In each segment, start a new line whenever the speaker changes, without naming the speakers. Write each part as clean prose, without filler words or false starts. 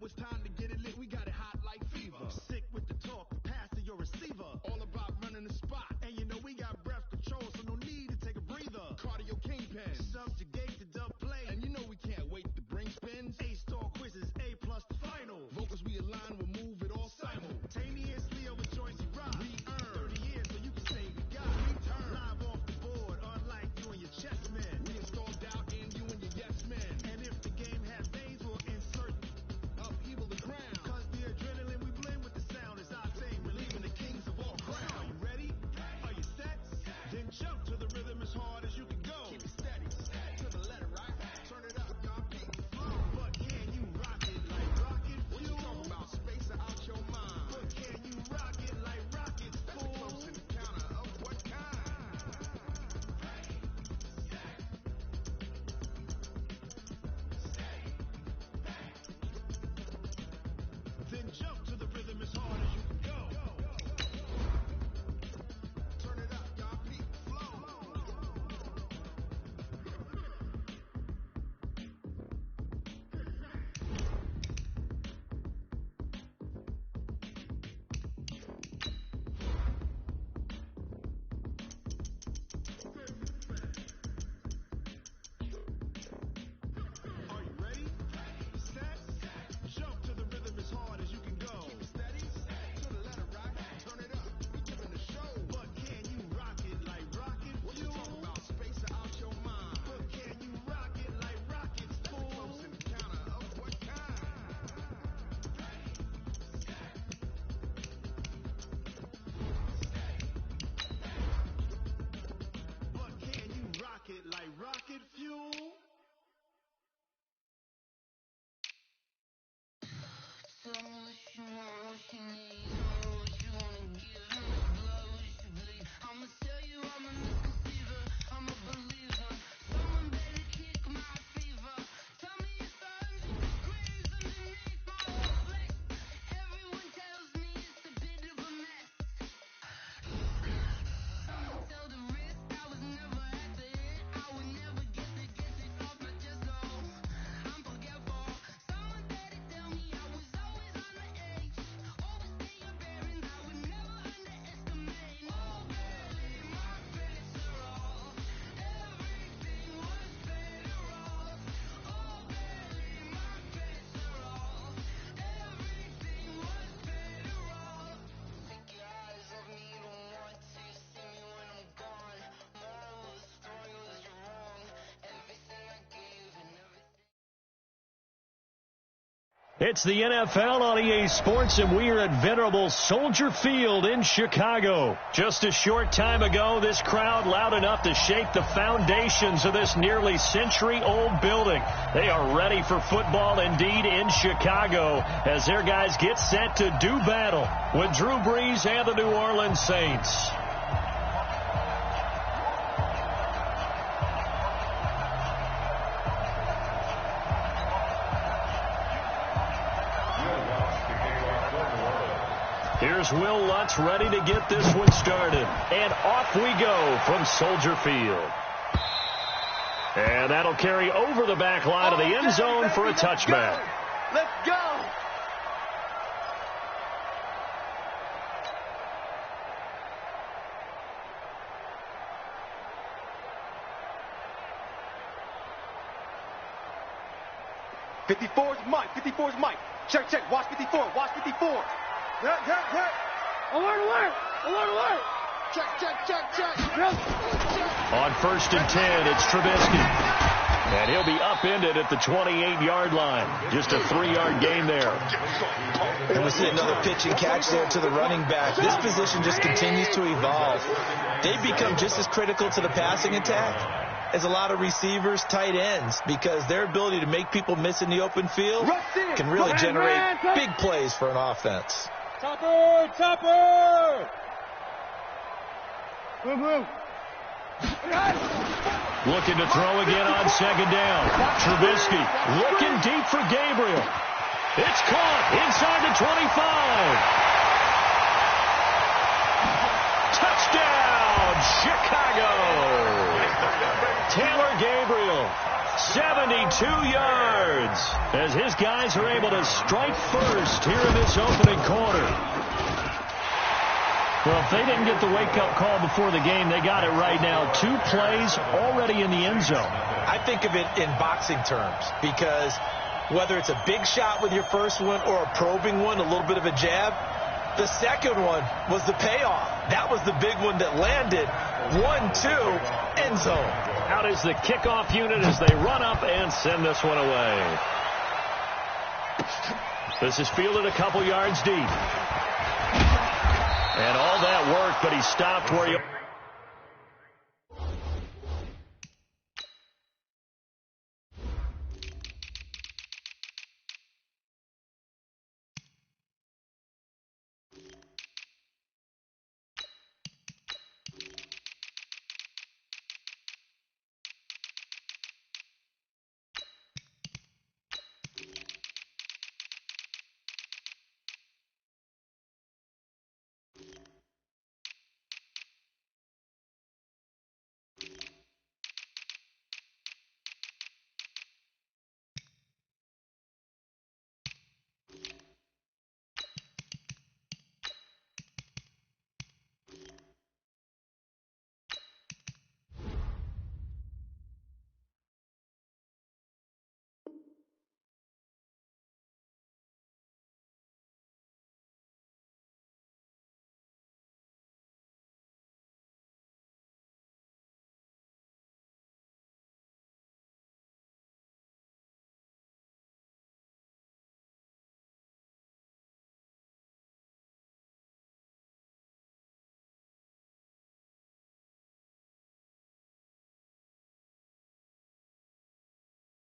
it's time to get it lit. We got it hot like fever. Sick with the talk, pass to your receiver. All about running the spot. And you know we got breath control, so no need to take a breather. Cardio kingpin, subjugate the dub play. And you know we can't wait to bring spins. A-star quizzes, A+ the final. Vocals we align, we'll move it all simultaneously over joints you rock. We earn 30 years so you can say we got. Return live off the board, unlike you and your chess men. We installed doubt in you and your yes men. And if the game has veins, we'll insert upheaval the ground. Cause the adrenaline we blend with the sound is our thing, relieving the kings of all crowns. Are you ready? Are you set? Then jump to the rhythm as hard as you can go. Keep it steady, to the letter, right? Turn it up, y'all beat the flow. But can you rock it like rocket fuel? What you talking about? Space out your mind. But can you rock it like rockets, fool? That's a close encounter of what kind? Then jump to the rhythm as hard as you can go. Turn it up, y'all beat the flow. Are you ready? Set? Jump to the rhythm as hard as you can go. Keep it steady, to the letter, right? Turn it up, we giving the show. But can you rock it like rocket fuel? What you talking about? Space out your mind. But can you rock it like rockets, fool? That's a close encounter of what kind? But can you rock it like rocket fuel?
Tell me what you want, what you need, tell me what you wanna give, how much blood we should bleed. I'ma tell you I'm a misconceiver, I'm a believer. Someone better kick my fever. Tell me if 100 degrees underneath my whole flesh. Everyone tells me it's a bit of a mess. Someone tell the risk, I was never at the end. I would never get it off my chest, no. I'm forgetful. Someone better tell me I was always on the edge. Overstay your bearings, I would never underestimate. Oh, barely my face are off. Everything was better off. Oh, barely my face are off. Everything was better off. Take your eyes off me, don't want to see me when I'm gone. Moral of the story was you're wrong. Everything I gave and everything.
It's the NFL on EA Sports, and we are at venerable Soldier Field in Chicago. Just a short time ago, this crowd loud enough to shake the foundations of this nearly century-old building. They are ready for football indeed in Chicago as their guys get set to do battle with Drew Brees and the New Orleans Saints. Here's Will Lutz ready to get this one started. And off we go from Soldier Field. And that'll carry over the back line of the end zone for a touchback.
Let's go!
'54's Mike. Check. Watch 54. Yeah. Alert. Check.
On 1st and 10, it's Trubisky. And he'll be upended at the 28-yard line. Just a 3-yard gain there.
And we see another pitch and catch there to the running back. This position just continues to evolve. They become just as critical to the passing attack as a lot of receivers, tight ends, because their ability to make people miss in the open field can really generate big plays for an offense.
Topper! Move.
Looking to throw again on 2nd down. Trubisky looking deep for Gabriel. It's caught inside the 25. Touchdown, Chicago. Taylor Gabriel, 72 yards, as his guys are able to strike first here in this opening quarter. Well, if they didn't get the wake-up call before the game, they got it right now. 2 plays already in the end zone.
I think of it in boxing terms, because whether it's a big shot with your first one or a probing one, a little bit of a jab, the second one was the payoff. That was the big one that landed. 1-2, end zone.
Out is the kickoff unit as they run up and send this one away. This is fielded a couple yards deep. And all that work, but he stopped where he...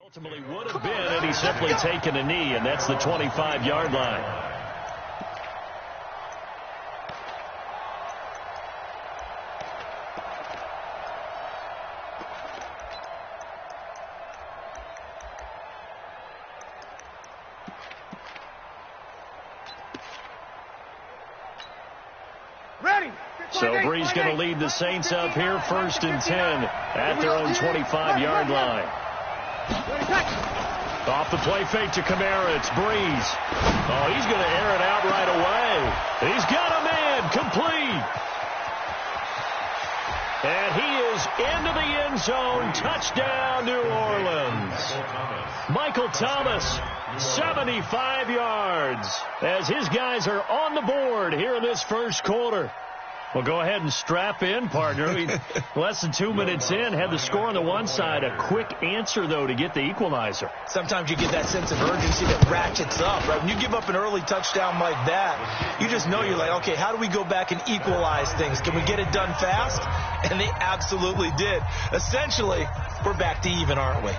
Ultimately would have been had he simply taken a knee, and that's the 25-yard line. So Bree's going to lead the Saints up here, 1st and 10 at their own 25-yard line. Off the play fake to Kamara. It's Breeze. Oh, he's going to air it out right away. He's got a man complete. And he is into the end zone. Touchdown, New Orleans. Michael Thomas, 75 yards, as his guys are on the board here in this first quarter. Well, go ahead and strap in, partner. Less than 2 minutes in, had the score on the one side. A quick answer, though, to get the equalizer.
Sometimes you get that sense of urgency that ratchets up, right? When you give up an early touchdown like that, you just know you're like, okay, how do we go back and equalize things? Can we get it done fast? And they absolutely did. Essentially, we're back to even, aren't we?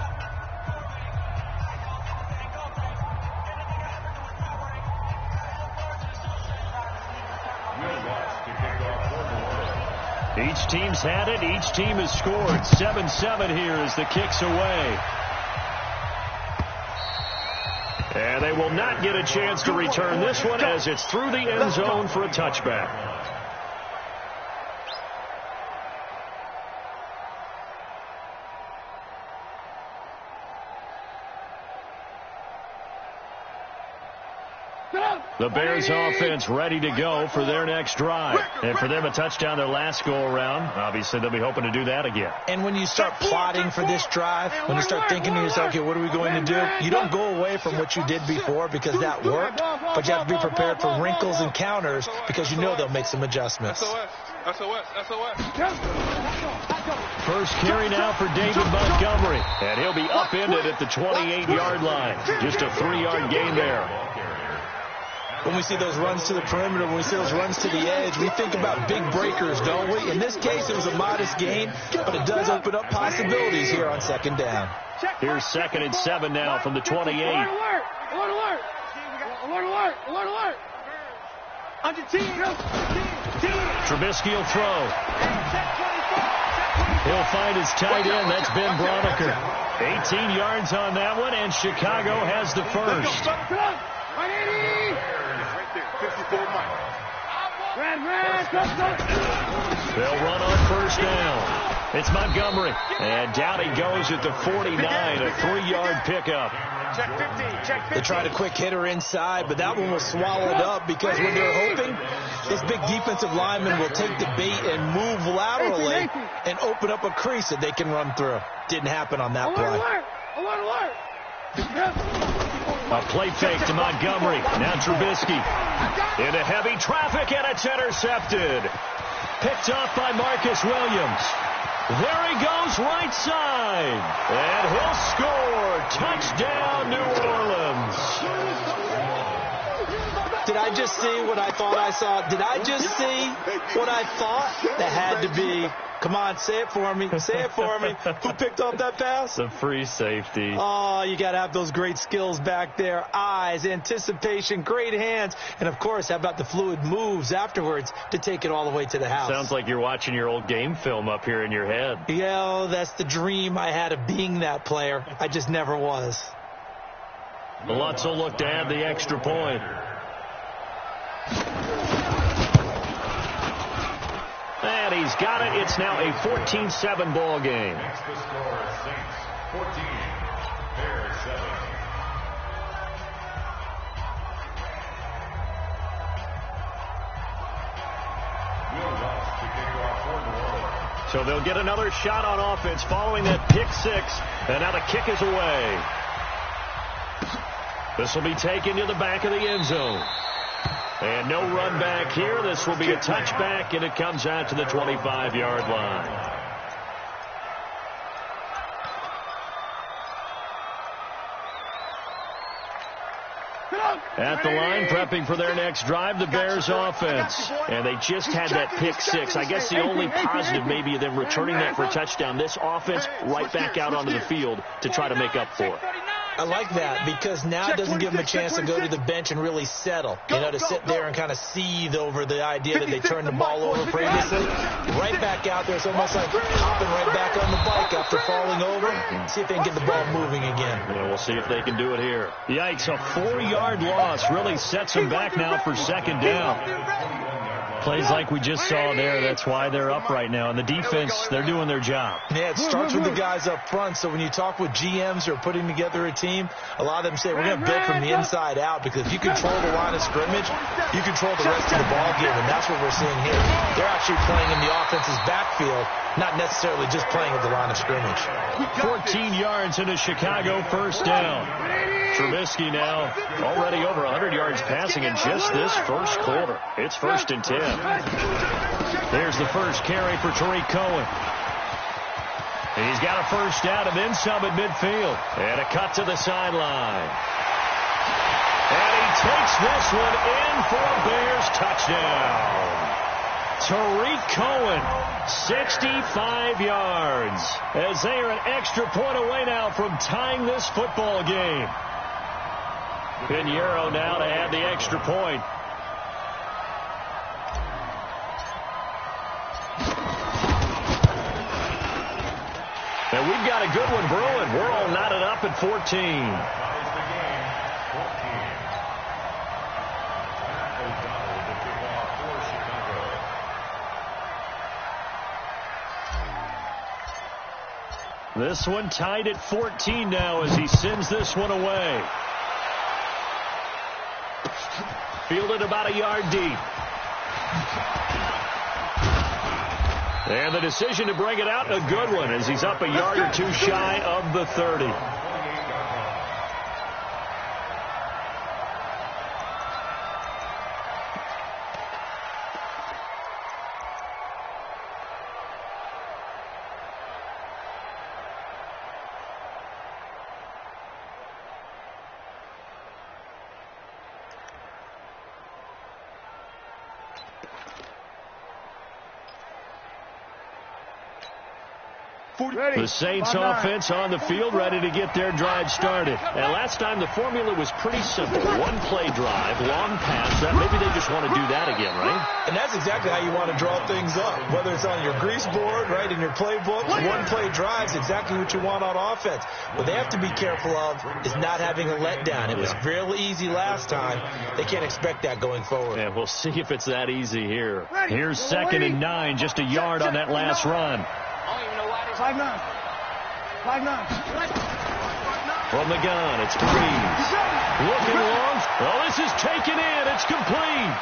Each team's had it. Each team has scored. 7-7 here as the kick's away. And they will not get a chance to return this one as it's through the end zone for a touchback. The Bears offense ready to go for their next drive. And for them, a touchdown their last go-around. Obviously, they'll be hoping to do that again.
And when you start plotting for this drive, when you start thinking to yourself, okay, what are we going to do? You don't go away from what you did before because that worked, but you have to be prepared for wrinkles and counters because you know they'll make some adjustments.
First carry now for David Montgomery. And he'll be upended at the 28-yard line. Just a 3-yard gain there.
When we see those runs to the perimeter, when we see those runs to the edge, we think about big breakers, don't we? In this case, it was a modest gain, but it does open up possibilities here on second down.
Here's 2nd and 7 now from the 28.
Alert, alert, alert, alert, alert. Under team.
Trubisky will throw. He'll find his tight end. That's Ben Braunecker. 18 yards on that one, and Chicago has the first. They'll run on first down. It's Montgomery. And down he goes at the 49, a 3-yard pickup.
Check 50. Check 50.
They tried a quick hitter inside, but that one was swallowed up because when they're hoping, this big defensive lineman will take the bait and move laterally and open up a crease that they can run through. Didn't happen on that play.
Alert.
A play fake to Montgomery. Now Trubisky into heavy traffic, and it's intercepted. Picked off by Marcus Williams. There he goes, right side. And he'll score. Touchdown, New Orleans.
Did I just see what I thought I saw? Did I just see what I thought? That had to be. Come on, say it for me. Say it for me. Who picked off that pass?
The free safety.
Oh, you got to have those great skills back there. Eyes, anticipation, great hands. And, of course, how about the fluid moves afterwards to take it all the way to the house?
Sounds like you're watching your old game film up here in your head.
Yeah, that's the dream I had of being that player. I just never was.
Lutz will look to add the extra point. And he's got it. It's now a 14-7 ball game.
Next to score, Saints 14, Bears 7. Will Lutz to kick off for New Orleans.
So they'll get another shot on offense following that pick six. And now the kick is away. This will be taken to the back of the end zone. And no run back here. This will be a touchback, and it comes out to the 25-yard line. At the line, prepping for their next drive, the Bears offense. And they just had that pick six. I guess the only positive maybe of them returning that for a touchdown. This offense right back out onto the field to try to make up for it.
I like that because now it doesn't give them a chance to go to the bench and really settle. You know, to sit there and kind of seethe over the idea that they turned the ball over previously. Right back out there. It's almost like hopping right back on the bike after falling over. See if they can get the ball moving again.
Yeah, we'll see if they can do it here. Yikes, a 4-yard loss really sets them back now for second down. Plays like we just saw there, that's why they're up right now. And the defense, they're doing their job.
Yeah, it starts with the guys up front. So when you talk with GMs who are putting together a team, a lot of them say, we're going to build from the inside out, because if you control the line of scrimmage, you control the rest of the ball game, and that's what we're seeing here. They're actually playing in the offense's backfield, not necessarily just playing at the line of scrimmage.
14 yards into Chicago, first down. Trubisky now already over 100 yards passing in just this first quarter. It's 1st and 10. There's the first carry for Tariq Cohen. He's got a first down and then some at midfield. And a cut to the sideline. And he takes this one in for a Bears touchdown. Tariq Cohen, 65 yards, as they are an extra point away now from tying this football game. Pinheiro now to add the extra point. And we've got a good one brewing. We're all knotted up at 14. This one tied at 14 now as he sends this one away. Fielded about a yard deep. And the decision to bring it out, a good one, as he's up a yard or two shy of the 30. The Saints offense on the field, ready to get their drive started. And last time the formula was pretty simple. One play drive, long pass. Maybe they just want to do that again, right?
And that's exactly how you want to draw things up. Whether it's on your grease board, right, in your playbook, one play drive is exactly what you want on offense. What they have to be careful of is not having a letdown. It was real easy last time. They can't expect that going forward.
Yeah, we'll see if it's that easy here. Here's 2nd and 9, just a yard on that last run.
I don't even know 5'9". 5'9".
From the gun, it's Breeze. Looking long. Oh, this is taken in. It's complete.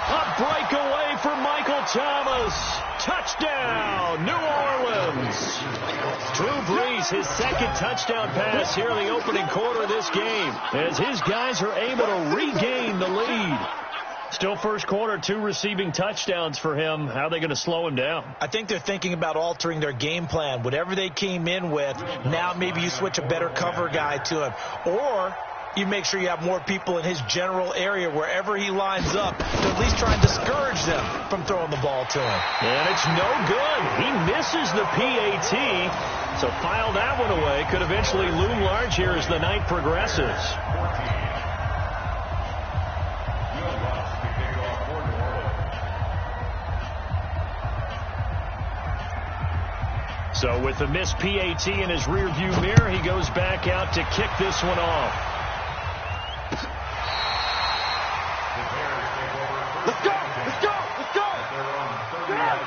A breakaway for Michael Thomas. Touchdown, New Orleans. Drew Brees, his second touchdown pass here in the opening quarter of this game, as his guys are able to regain the lead. Still first quarter, 2 receiving touchdowns for him. How are they going to slow him down?
I think they're thinking about altering their game plan. Whatever they came in with, now maybe you switch a better cover guy to him. Or you make sure you have more people in his general area wherever he lines up to at least try and discourage them from throwing the ball to him.
And it's no good. He misses the PAT. So file that one away. Could eventually loom large here as the night progresses. So with the missed PAT in his rearview mirror, he goes back out to kick this one off.
Let's go! Let's go! Let's go!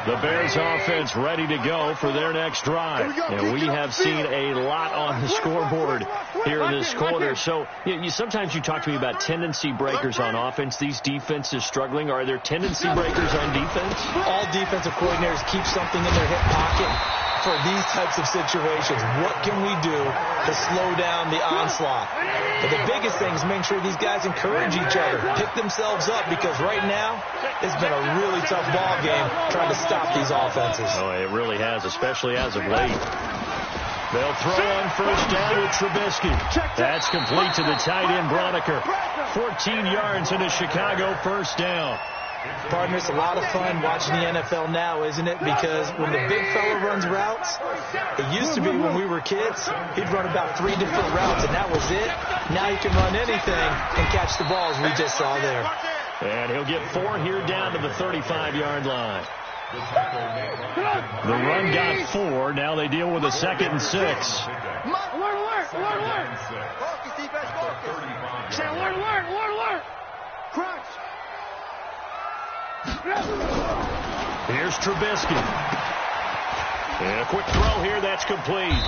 The Bears offense ready to go for their next drive. And we have seen a lot on the scoreboard here in this quarter. So sometimes you talk to me about tendency breakers on offense. These defenses struggling. Are there tendency breakers on defense?
All defensive coordinators keep something in their hip pocket for these types of situations. What can we do to slow down the onslaught? But the biggest thing is make sure these guys encourage each other, pick themselves up, because right now it's been a really tough ball game trying to stop these offenses.
Oh, it really has, especially as of late. They'll throw on first down with Trubisky. That's complete to the tight end, Broniker. 14 yards into Chicago, first down.
Partner, it's a lot of fun watching the NFL now, isn't it? Because when the big fella runs routes, it used to be when we were kids, he'd run about 3 different routes, and that was it. Now he can run anything and catch the balls we just saw there.
And he'll get 4 here down to the 35-yard line. The run got 4. Now they deal with a 2nd and 6.
Alert, alert! Alert, alert! Focus, defense, focus. Say alert, alert! Alert, alert! Crunch!
Here's Trubisky. And a quick throw here, that's complete.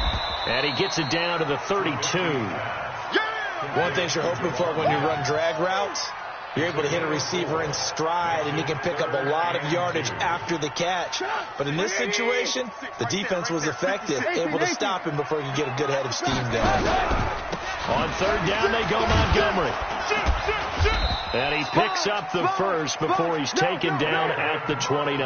And he gets it down to the 32.
One thing you're hoping for when you run drag routes, you're able to hit a receiver in stride, and you can pick up a lot of yardage after the catch. But in this situation, the defense was effective, able to stop him before he could get a good head of steam going.
On 3rd down, they go Montgomery. And he picks up the first before he's taken down at the 29.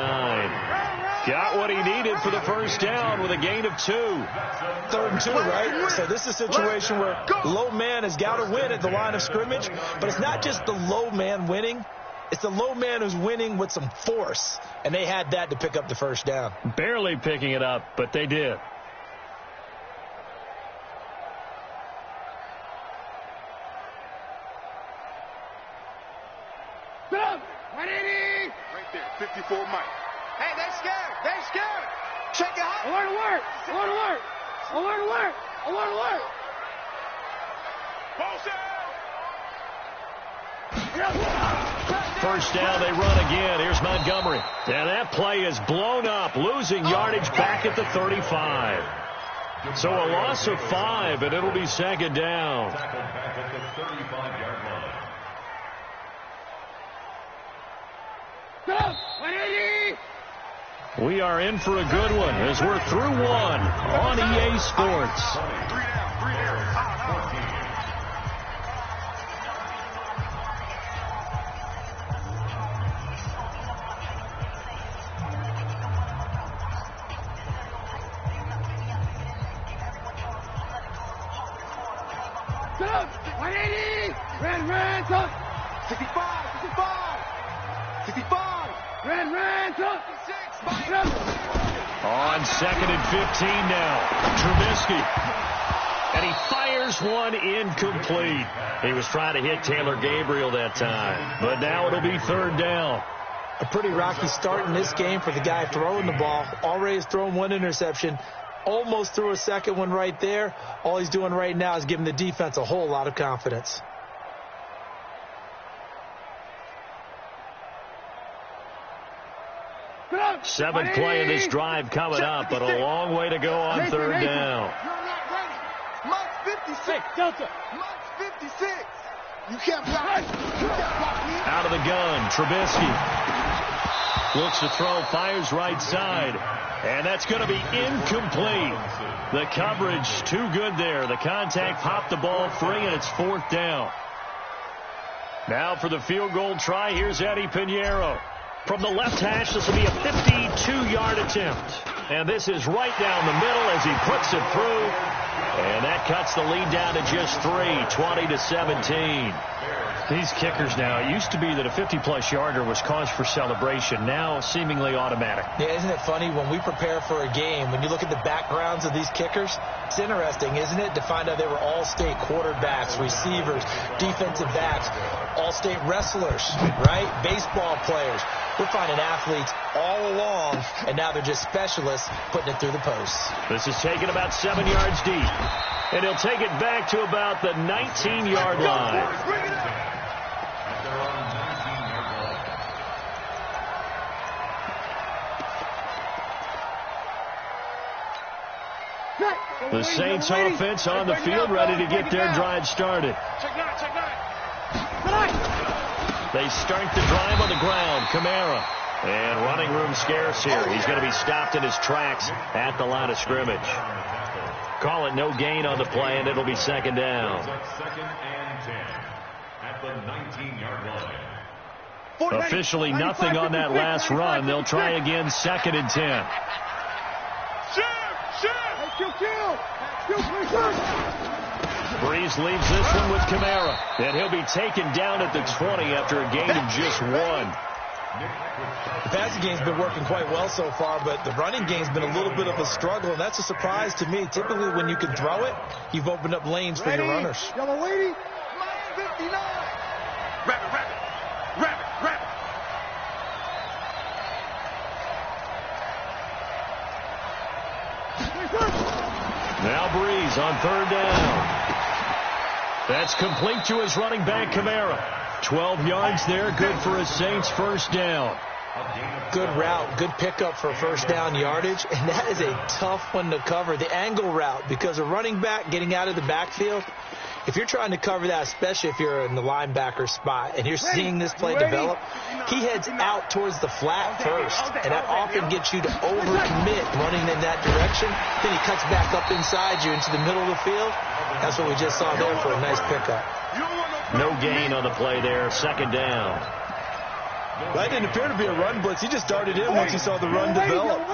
Got what he needed for the first down with a gain of 2.
3rd and 2, right? So this is a situation where low man has got to win at the line of scrimmage. But it's not just the low man winning. It's the low man who's winning with some force. And they had that to pick up the first down.
Barely picking it up, but they did.
Right there, 54 Mike.
Hey, they scared! They scared! Check it out! Alert, alert! Alert, alert! Alert, alert! Alert, alert!
First down, they run again. Here's Montgomery. And that play is blown up, losing yardage back at the 35. So a loss of 5, and it'll be 2nd down.
Back at the 35-yard line.
We are in for a good one as we're through 1 on EA Sports.
Red, 65, 65. Red, 66.
On 2nd and 15 now, Trubisky. And he fires one incomplete. He was trying to hit Taylor Gabriel that time. But now it'll be 3rd down.
A pretty rocky start in this game for the guy throwing the ball. Already has thrown 1 interception. Almost threw a 2nd one right there. All he's doing right now is giving the defense a whole lot of confidence.
Get up!
Seventh play of this drive coming up, but a long way to go on third down.
You're not ready. Mike's 56.
Hey, Delta.
Mike's 56. You can't block. You can't block me.
Out of the gun, Trubisky. Looks to throw, fires right side. And that's going to be incomplete. The coverage too good there. The contact popped the ball free, and it's fourth down. Now for the field goal try, here's Eddie Pinheiro. From the left hash, this will be a 52-yard attempt. And this is right down the middle as he puts it through. And that cuts the lead down to just 3, 20-17. These kickers now, it used to be that a 50-plus yarder was cause for celebration. Now seemingly automatic.
Yeah, isn't it funny when we prepare for a game, when you look at the backgrounds of these kickers, it's interesting, isn't it, to find out they were all-state quarterbacks, receivers, defensive backs, all-state wrestlers, right? Baseball players. We're finding athletes all along, and now they're just specialists putting it through the posts.
This is taken about 7 yards deep. And he'll take it back to about the 19-yard line.
Bring it up.
The Saints offense on the field, ready to get their drive started.
Check nine.
They start the drive on the ground. Kamara. And running room scarce here. He's going to be stopped in his tracks at the line of scrimmage. Call it no gain on the play, and it'll be second down.
Second and 10 at the 19-yard line.
Officially nothing on that last run. They'll try again, second and 10. Breeze leaves this one with Kamara. And he'll be taken down at the 20 after a gain of just 1.
The passing game's been working quite well so far, but the running game's been a little bit of a struggle, and that's a surprise to me. Typically, when you can throw it, you've opened up lanes for your runners.
Yellow lady. Mike 59. Rabbit.
Now Breeze on third down. That's complete to his running back, Kamara. 12 yards there, good for a Saints first down.
Good route, good pickup for first down yardage, and that is a tough one to cover. The angle route, because a running back getting out of the backfield, if you're trying to cover that, especially if you're in the linebacker spot and you're seeing this play develop, he heads out towards the flat first, and that often gets you to overcommit running in that direction. Then he cuts back up inside you into the middle of the field. That's what we just saw there for a nice pickup.
No gain on the play there, second down.
That didn't appear to be a run blitz. He just darted in once he saw the run develop.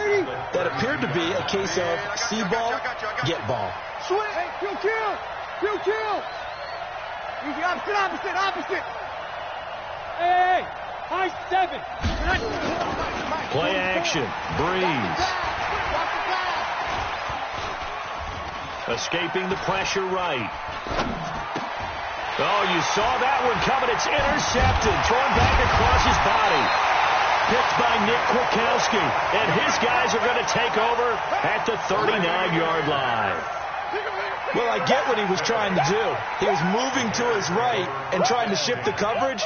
That appeared to be a case of see ball, get ball.
Kill. Easy, opposite. Hey, high 7.
Play action, Breeze. Escaping the pressure right. Oh, you saw that one coming. It's intercepted. Thrown back across his body. Picked by Nick Kwiatkowski. And his guys are going to take over at the 39-yard line.
Well, I get what he was trying to do. He was moving to his right and trying to shift the coverage,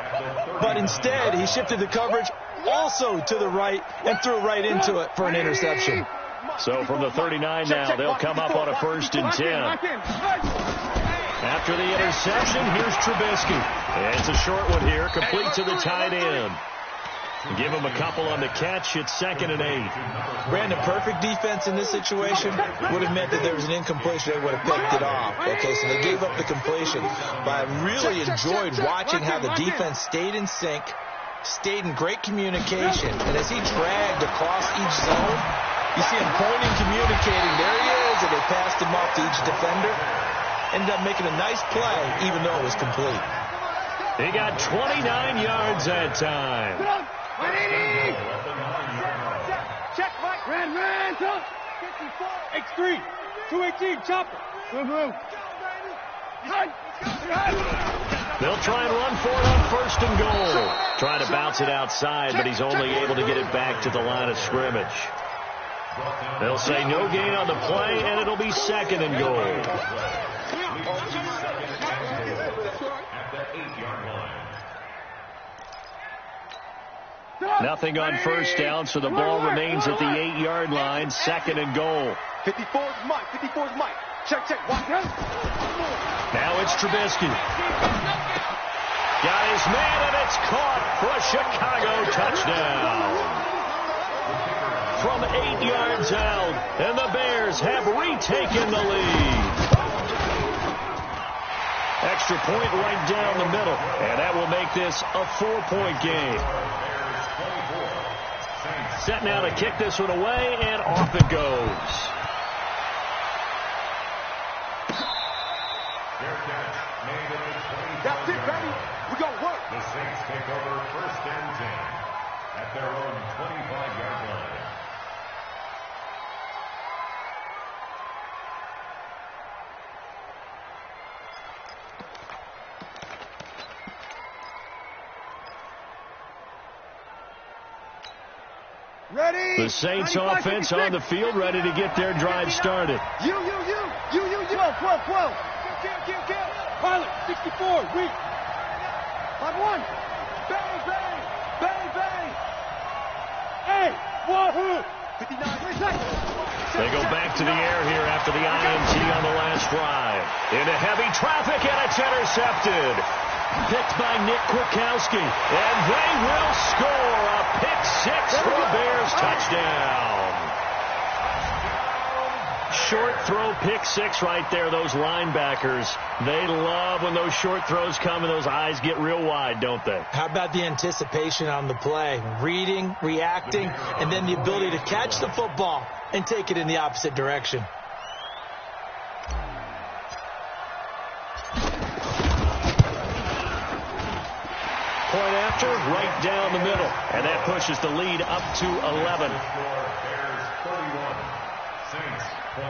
but instead he shifted the coverage also to the right and threw right into it for an interception.
So from the 39 now, they'll come up on a first and 10. After the interception, here's Trubisky. And it's a short one here, complete to the tight end. Give him a couple on the catch. It's second and 8.
Brandon, perfect defense in this situation would have meant that there was an incompletion. They would have picked it off. Okay, so they gave up the completion. But I really enjoyed watching how the defense stayed in sync, stayed in great communication. And as he dragged across each zone, you see him pointing, communicating. There he is, and they passed him off to each defender. Ended up making a nice play, even though it was complete.
He got 29 yards that time.
180. Check, Mike. Ran, top. 54. X3. 218, chopper. Move.
They'll try and run for it on first and goal. Trying to bounce it outside, but he's only able to get it back to the line of scrimmage. They'll say no gain on the play, and it'll be second and goal.
At the 8-yard line.
Nothing on first down, so the ball remains at the 8-yard line, 2nd and goal.
54's Mike. 54's Mike. Check. Watch him.
Now it's Trubisky. Got his man, and it's caught for a Chicago touchdown. From 8 yards out, and the Bears have retaken the lead. Extra point right down the middle, and that will make this a 4-point game. Set now to kick this one away, and off it goes.
That's it, baby. We gonna work.
The Saints take over 1st and 10 at their own 25-yard line.
Ready.
The Saints offense on the field, ready to get their drive started.
You. 12. Kill. Pilot, 64, weak. 5-1. Bang. Hey, wahoo. 59, seconds.
They go back to the air here after the INT on the last drive. Into heavy traffic, and it's intercepted. Picked by Nick Kwiatkowski, and they will score a pick-6 for a Bears touchdown. Short throw pick-6 right there. Those linebackers, they love when those short throws come and those eyes get real wide, don't they?
How about the anticipation on the play? Reading, reacting, and then the ability to catch the football and take it in the opposite direction.
Point after, right down the middle. And that pushes the lead up to 11.
Bears 31, Saints 20.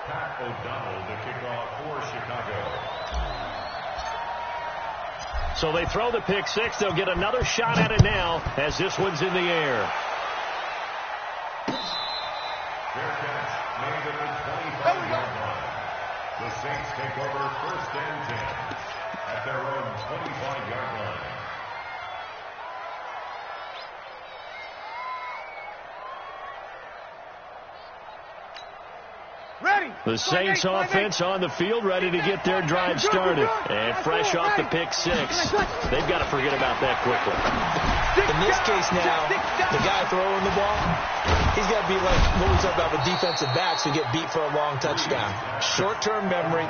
Pat O'Donnell to kick off for Chicago.
So they throw the pick-6. They'll get another shot at it now as this one's in the air.
Fair catch made at the 25-yard line. The Saints take over 1st and 10 at their own 25-yard line.
Ready.
The Saints offense on the field, ready to get their drive started. And fresh off the pick-6. They've got to forget about that quickly.
In this case now, the guy throwing the ball, he's got to be like what we talk about with defensive backs who get beat for a long touchdown. Short-term memory,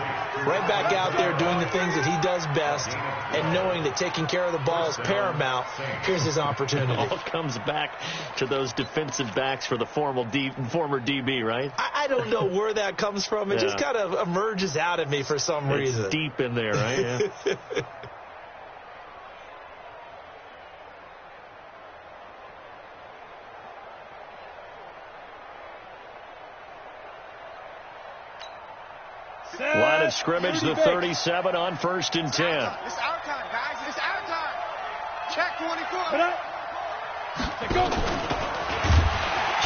right back out there doing the things that he does best, and knowing that taking care of the ball is paramount. Here's his opportunity.
It all comes back to those defensive backs for the former DB, right?
I don't know where that comes from. It just kind of emerges out of me for some reason.
It's deep in there, right? Yeah. Line of scrimmage, the 37 on 1st and 10.
It's our time, guys. It's our time. Check 24. Go.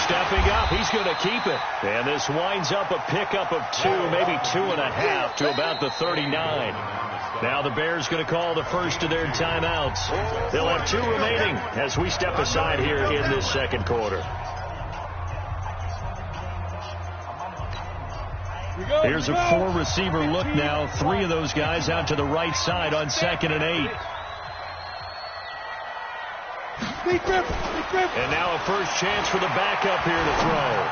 Stepping up, he's going to keep it. And this winds up a pickup of 2, maybe 2.5 to about the 39. Now the Bears going to call the first of their timeouts. They'll have 2 remaining as we step aside here in this second quarter. Here's a 4-receiver look now. 3 of those guys out to the right side on 2nd and 8. And now a first chance for the backup here to throw.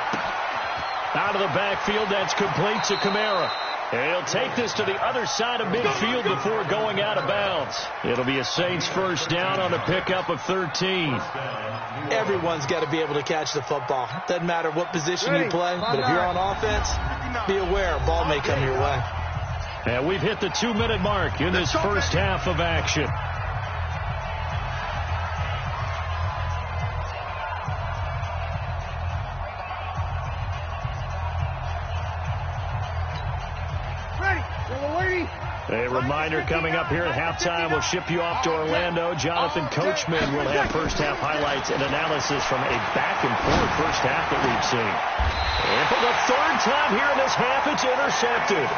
Out of the backfield, that's complete to Kamara. And he'll take this to the other side of midfield before going out of bounds. It'll be a Saints first down on a pickup of 13.
Everyone's got to be able to catch the football. Doesn't matter what position you play, but if you're on offense, be aware a ball may come your way.
And we've hit the 2-minute mark in this first half of action.
Ready. Waiting.
A reminder coming up here at halftime, we'll ship you off to Orlando. Jonathan Coachman will have first half highlights and analysis from a back-and-forth first half that we've seen. And for the third time here in this half, it's intercepted.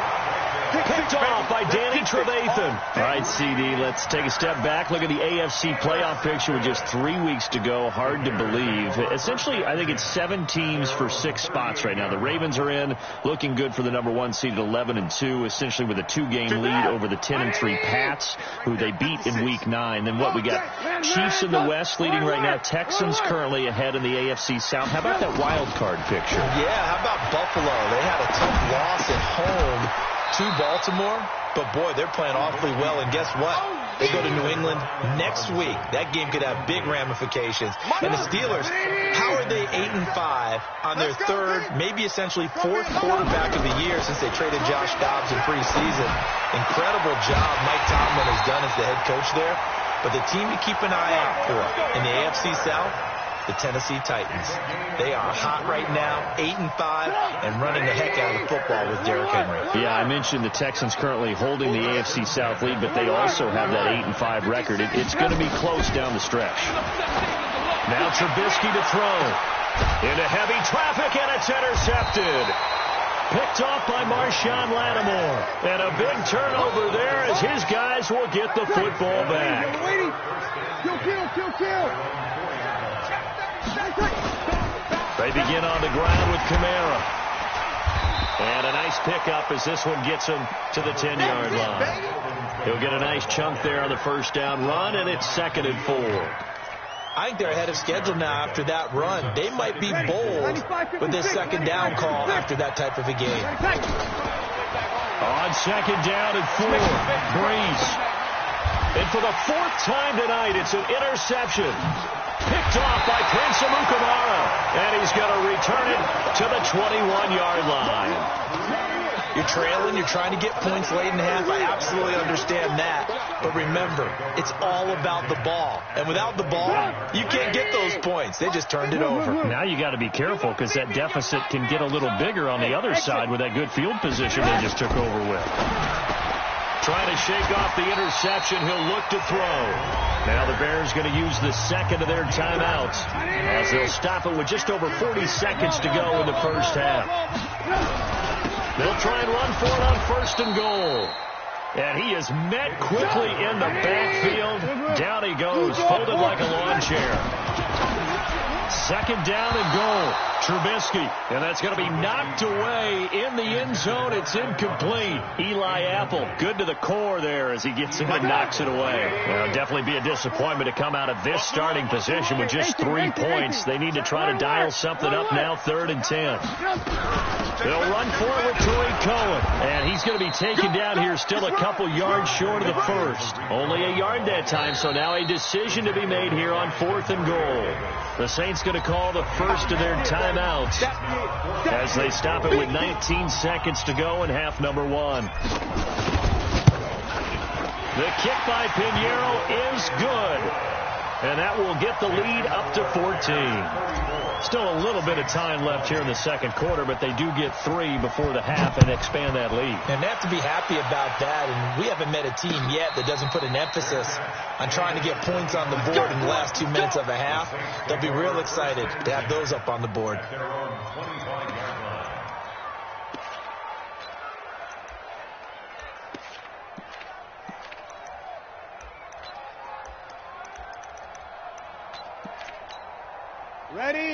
Picked off by Danny Trevathan. All right, CD, let's take a step back. Look at the AFC playoff picture with just 3 weeks to go. Hard to believe. Essentially, I think it's 7 teams for 6 spots right now. The Ravens are in, looking good for the number 1 seed at 11-2, essentially with a 2-game lead over the 10-3 Pats, who they beat in Week 9. Then what we got? Chiefs in the West leading right now. Texans currently ahead in the AFC South. How about that wild card picture?
Yeah, how about Buffalo? They had a tough loss at home to Baltimore, but boy, they're playing awfully well, and guess what? They go to New England next week. That game could have big ramifications. And the Steelers, how are they 8-5 on their third, maybe essentially fourth quarterback of the year since they traded Josh Dobbs in preseason? Incredible job Mike Tomlin has done as the head coach there. But the team to keep an eye out for in the AFC South, the Tennessee Titans. They are hot right now, 8-5, and running the heck out of football with Derrick Henry.
Yeah, I mentioned the Texans currently holding the AFC South lead, but they also have that 8-5 record. It's going to be close down the stretch. Now Trubisky to throw. Into heavy traffic, and it's intercepted. Picked off by Marshawn Lattimore. And a big turnover there as his guys will get the football back.
Kill.
They begin on the ground with Kamara. And a nice pickup as this one gets him to the 10-yard line. He'll get a nice chunk there on the first down run, and it's 2nd and 4.
I think they're ahead of schedule now after that run. They might be bold with this second down call after that type of a game.
On 2nd down and 4, Breeze. And for the 4th time tonight, it's an interception. Picked off by Prince Amukamara. And he's going to return it to the 21-yard line.
You're trailing, you're trying to get points late in the half. I absolutely understand that. But remember, it's all about the ball. And without the ball, you can't get those points. They just turned it over.
Now you got to be careful because that deficit can get a little bigger on the other side with that good field position they just took over with. Trying to shake off the interception. He'll look to throw. Now the Bears going to use the second of their timeouts as they'll stop it with just over 40 seconds to go in the first half. They'll try and run for it on 1st and goal. And he is met quickly in the backfield. Down he goes, folded like a lawn chair. 2nd down and goal. Trubisky, and that's going to be knocked away in the end zone. It's incomplete. Eli Apple, good to the core there as he gets in and knocks it away. Well, definitely be a disappointment to come out of this starting position with just 3 points. They need to try to dial something up now, 3rd and 10. They'll run for it with Tariq Cohen, and he's going to be taken down here still a couple yards short of the first. Only a yard that time, so now a decision to be made here on 4th and goal. The Saints going to call the first of their timeouts as they stop it with 19 seconds to go in half number 1. The kick by Pinheiro is good, and that will get the lead up to 14. Still a little bit of time left here in the second quarter, but they do get 3 before the half and expand that lead.
And they have to be happy about that, and we haven't met a team yet that doesn't put an emphasis on trying to get points on the board in the last 2 minutes of a half. They'll be real excited to have those up on the board.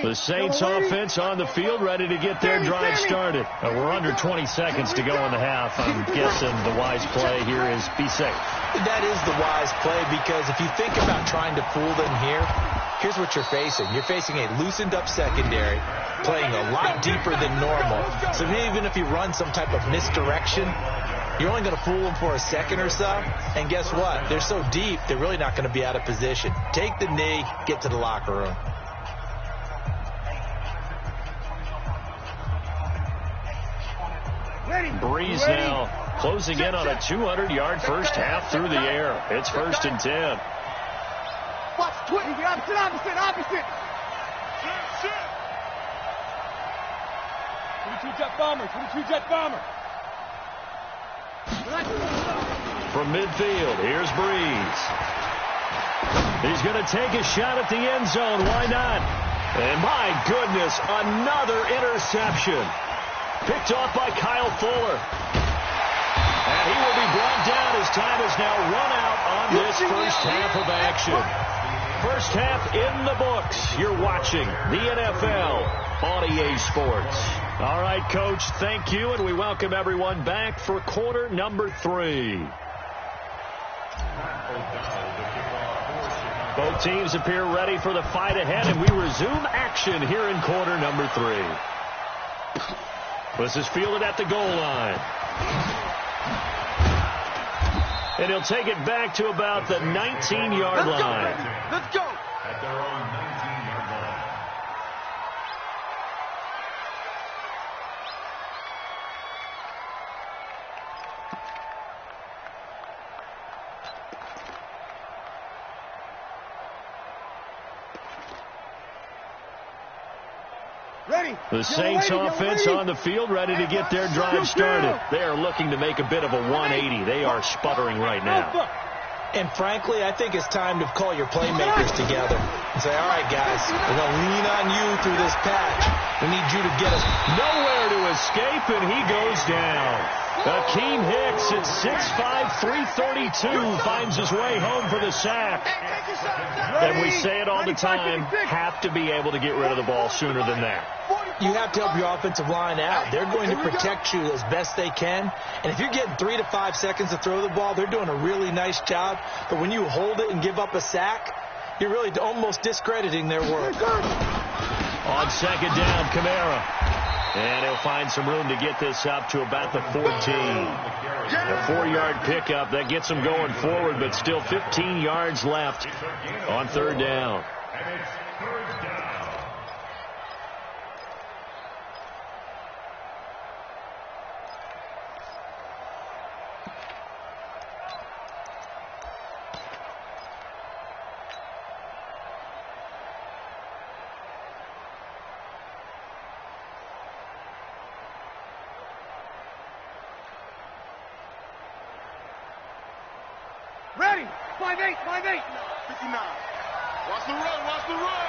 The Saints offense on the field, ready to get their drive started. We're under 20 seconds to go in the half. I'm guessing the wise play here is be safe.
That is the wise play, because if you think about trying to fool them here, here's what you're facing. You're facing a loosened up secondary, playing a lot deeper than normal. So even if you run some type of misdirection, you're only going to fool them for a second or so. And guess what? They're so deep, they're really not going to be out of position. Take the knee, get to the locker room.
Breeze now closing in on a 200-yard first half through the air. It's 1st and 10.
Watch, opposite. 22 jet bomber.
from midfield. Here's Breeze. He's going to take a shot at the end zone. Why not? And my goodness, another interception. Picked off by Kyle Fuller. And he will be brought down as time is now run out on this first half of action. First half in the books. You're watching the NFL on EA Sports. All right, Coach, thank you, and we welcome everyone back for quarter number 3. Both teams appear ready for the fight ahead, and we resume action here in quarter number 3. This is fielded at the goal line. And he'll take it back to about the 19-yard line.
Let's go.
At their own 19-yard line.
Ready.
The Saints offense on the field, ready to get their drive started. They are looking to make a bit of a 180. They are sputtering right now.
And frankly, I think it's time to call your playmakers together and say, all right, guys, we're going to lean on you through this patch. We need you to get us
nowhere to escape, and he goes down. Akeem Hicks at 6'5", 332 finds his way home for the sack. And we say it all the time, have to be able to get rid of the ball sooner than that.
You have to help your offensive line out. They're going to protect you as best they can. And if you're getting 3 to 5 seconds to throw the ball, they're doing a really nice job. But when you hold it and give up a sack, you're really almost discrediting their work.
On second down, Kamara. And he'll find some room to get this up to about the 14. A 4-yard pickup. That gets him going forward, but still 15 yards left on third down.
And it's third down.
Ready. 5'8", 5'8". 59. Watch the run, watch the run.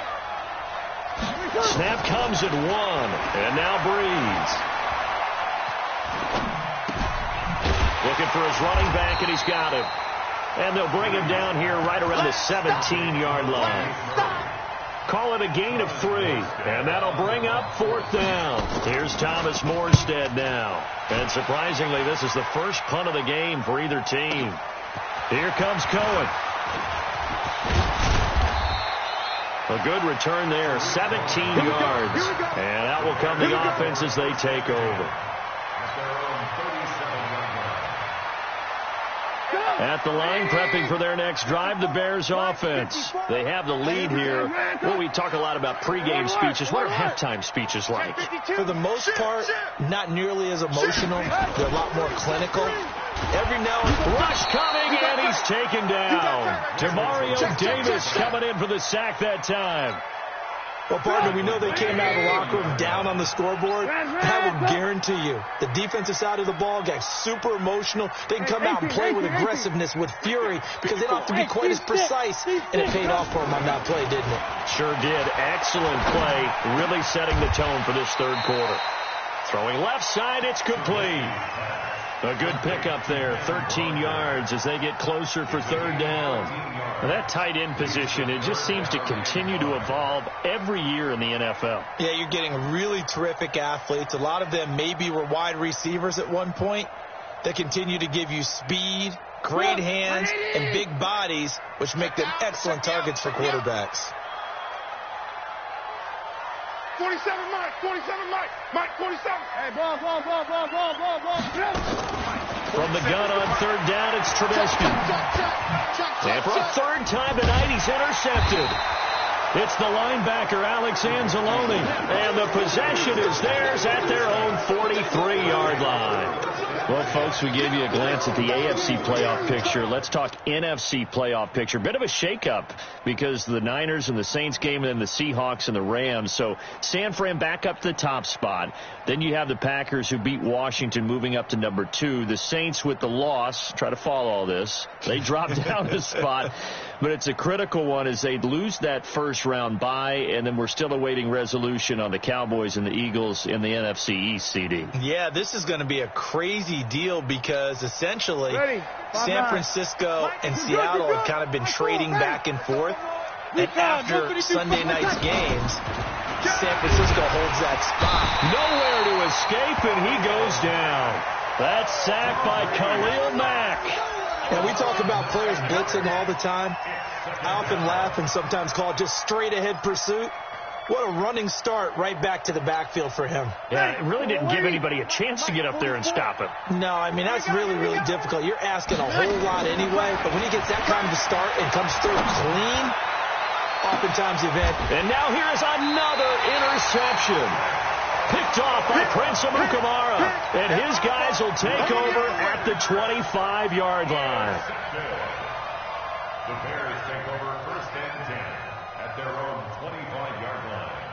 Snap comes at 1, and now Breeze. Looking for his running back, and he's got him. And they'll bring him down here right around the 17-yard line. Call it a gain of 3, and that'll bring up fourth down. Here's Thomas Morstead now. And surprisingly, this is the first punt of the game for either team. Here comes Cohen. A good return there, 17 yards. And out will come the offense as they take over. At the line, prepping for their next drive, the Bears offense. They have the lead here. Well, we talk a lot about pregame speeches. What are halftime speeches like?
For the most part, not nearly as emotional. They're a lot more clinical. Every now and then,
rush coming, and he's taken down. Demario Davis coming in for the sack that time.
Well, partner, we know they came out of the locker room down on the scoreboard. I will guarantee you, the defensive side of the ball got super emotional. They can come out and play with aggressiveness, with fury, because they don't have to be quite as precise. And it paid off for them on that play, didn't it?
Sure did. Excellent play, really setting the tone for this third quarter. Throwing left side, it's complete. A good pickup there, 13 yards as they get closer for third down. Now that tight end position, it just seems to continue to evolve every year in the NFL.
Yeah, you're getting really terrific athletes. A lot of them maybe were wide receivers at one point. They continue to give you speed, great hands, and big bodies, which make them excellent targets for quarterbacks.
47, Mike. 47, Mike. Mike, 47. Hey, ball.
From the gun on third down, it's Trubisky. And for a third time tonight, he's intercepted. It's the linebacker, Alex Anzalone. And the possession is theirs at their own 43-yard line. Well, folks, we gave you a glance at the AFC playoff picture. Let's talk NFC playoff picture. Bit of a shakeup because the Niners and the Saints game and then the Seahawks and the Rams. So San Fran back up to the top spot. Then you have the Packers who beat Washington moving up to number 2. The Saints with the loss, try to follow all this. They drop down a spot. But it's a critical one as they lose that first round bye, and then we're still awaiting resolution on the Cowboys and the Eagles in the NFC East, CD.
Yeah, this is going to be a crazy deal because essentially San Francisco and Seattle have kind of been trading back and forth. And after Sunday night's games, San Francisco holds that spot.
Nowhere to escape, and he goes down. That's sacked by Khalil Mack.
And we talk about players blitzing all the time. I often laugh and sometimes call it just straight-ahead pursuit. What a running start right back to the backfield for him.
Yeah, it really didn't give anybody a chance to get up there and stop him.
No, I mean, that's really, really difficult. You're asking a whole lot anyway, but when he gets that kind of a start and comes through clean, oftentimes event.
And now here is another interception. Picked off by Prince Amukamara. And his guys will take over at the 25-yard line.
The Bears take over 1st and 10 at their own 25-yard line.